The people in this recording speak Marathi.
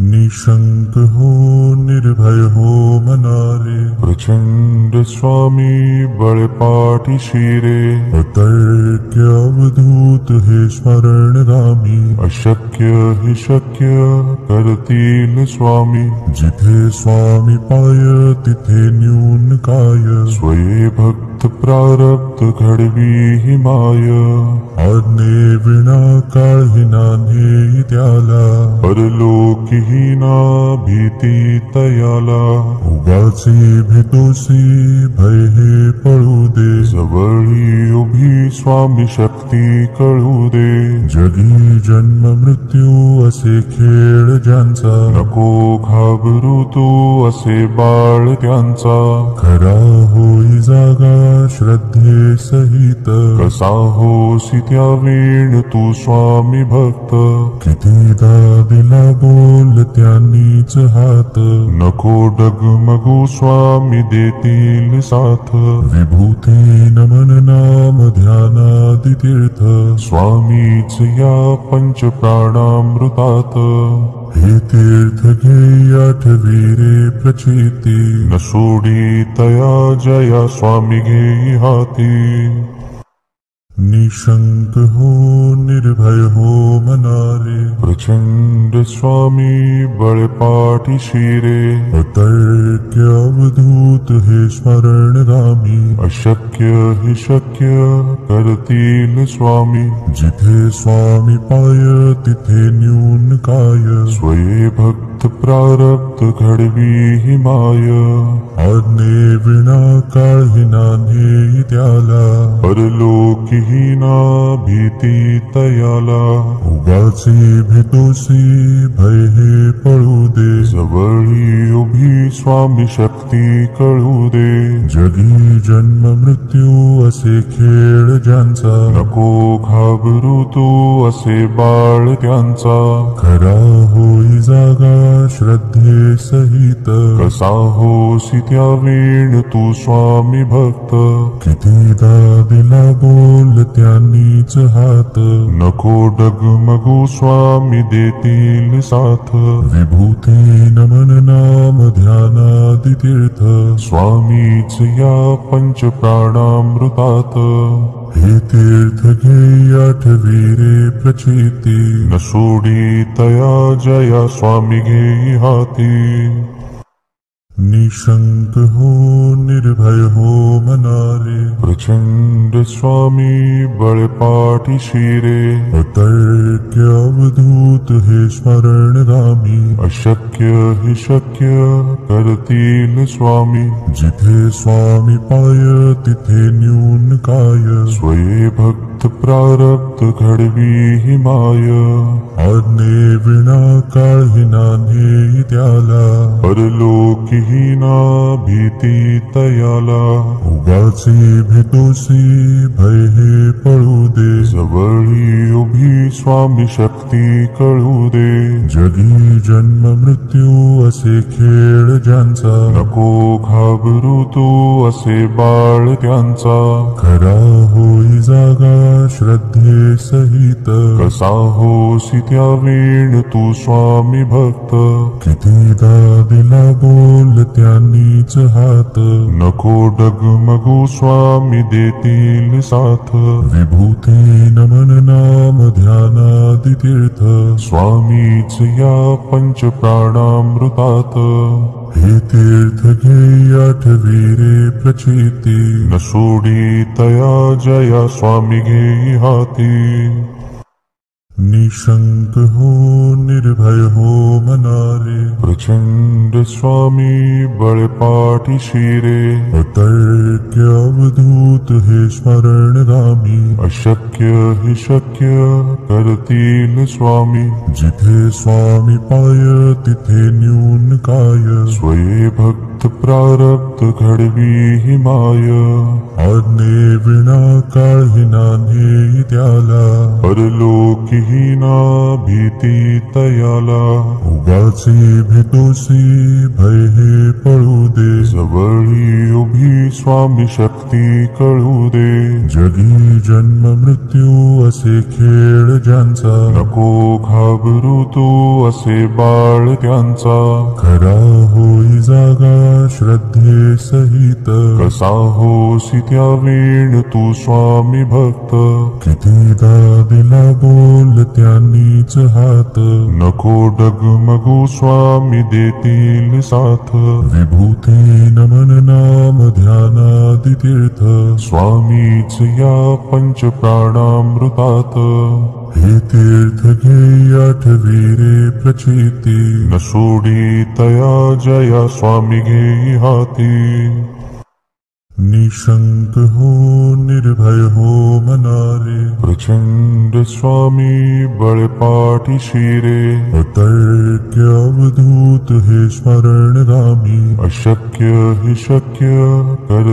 निशंक हो निर्भय हो मनारे, प्रचंड स्वामी बळपाठी शिरे, अतर्क्य अवधूत हे स्मरणगामी, अशक्य हि शक्य करतील स्वामी, जिथे स्वामी पाय तिथे न्यून काय, स्वये भक्त प्रारब्ध घडवी हि माय, आज्ञे विना काळही नान्हे त्याला, परलोकीहीना भीती तयाला, उगाचे भेतोसी भय हे पळू दे, जवळी उभी स्वामी शक्ती कळू दे, जगी जन्म मृत्यू असे खेळ ज्यांचा, नको घाबरू तू असे बाळ त्यांचा, खरा होई जागा श्रद्धे सहित, कसा होसी त्या वेळ तू स्वामी भक्त, कितीदा दिला बोल त्यांनीच हात, नको डगमगू स्वामी देतील साथ, विभूती नमन नाम ध्यानादि तीर्थ, स्वामीच या पंच प्राणामृतात, हे तीर्थ घे आठवी रे प्रचिती, न सोडी तया जया स्वामी घेई हाती, निशंक हो निर्भय हो मनारे, प्रचंड स्वामी बळपाठी शिरे, अतर्क्य अवधूत हे स्मरणगामी, अशक्य हि शक्य करतील स्वामी, जिथे स्वामी पाय तिथे न्यून काय, स्वये भक्त प्रारब्ध घडवी हि माय, आज्ञे विना काळही नान्हे त्याला, परलोकीहीना भीती तयाला, उगाचे भेतोसी भय हे पळू दे, जवळी उभी स्वामी शक्ती कळू दे, जगी जन्म मृत्यू असे खेळ ज्यांचा, नको घाबरू तू असे बाळ त्यांचा, खरा होई जागा श्रद्धे सहित, कसा होसी त्या वेळ तू स्वामी भक्त, कितीदा दिला बोल त्यांनीच हात, नको डगमगू स्वामी देतील साथ, विभूती नमन नाम ध्यानादि तीर्थ, स्वामीच या पंच प्राणामृतात, हे तीर्थ घे आठवी रे प्रचिती, न सोडी तया जया स्वामी घेई हाती, निशंक हो निर्भय हो मनारे, प्रचंड स्वामी बळपाठी शिरे, अतर्क्य अवधूत हे स्मरणगामी, अशक्य हि शक्य करतील स्वामी, जिथे स्वामी पाय तिथे न्यून काय, स्वये भक्त प्रारब्ध घडवी हि माय, आज्ञे विना काळही नान्हे त्याला, परलोकीहीना भीती तयाला, उगाचे भेतोसी भय हे पळू दे, जवळी उभी स्वामी शक्ती कळू दे, जगी जन्म मृत्यू असे खेळ ज्यांचा, नको घाबरू तू असे बाळ त्यांचा, खरा होई जागा श्रद्धे सहित, कसा होसी त्या वेळ तू स्वामी भक्त, कितीदा दिला बोल त्यांनीच हात, नको डगमगू स्वामी देतील साथ, विभूती नमन नाम ध्यानादि तीर्थ, स्वामीच या पंच प्राणामृतात, हे तीर्थ घे आठवी रे प्रचिती, न सोडी तया जया स्वामी घेई हाती, निशंक हो निर्भय हो मनारे, प्रचंड स्वामी बळपाठी शिरे, अतर्क्य अवधूत हे स्मरणगामी, अशक्य हि शक्य करतील स्वामी, जिथे स्वामी पाय तिथे न्यून काय, स्वये भक्त प्रारब्ध घडवी हि माय, आज्ञे विना काळही नान्हे त्याला, परलोकीहीना भीती तयाला, उगाचे भेतोसी भय हे पळू दे, जवळी उभी स्वामी शक्ती भक्ती कळू दे. जगी जन्म मृत्यू असे खेळ ज्यांचा, नको घाबरू तू असे बाळ त्यांचा. खरा होई जागा श्रद्धे सहित, कसा होसी त्या वेळ तू स्वामी भक्त. कितीदा दिला बोल त्यांनीच हात, नको डगमगू स्वामी देतील साथ. विभूती नमन नाम ध्यानादि तीर्थ, स्वामीच या पंच प्राणामृतात. हे तीर्थ घे आठवी रे प्रचिती, न सोडी तया जया स्वामी घेई हाती. निशंक हो निर्भय हो मनारे, प्रचंड स्वामी बळपाठी शिरे. अतर्क्य अवधूत हे स्मरणगामी, अशक्य हे शक्य कर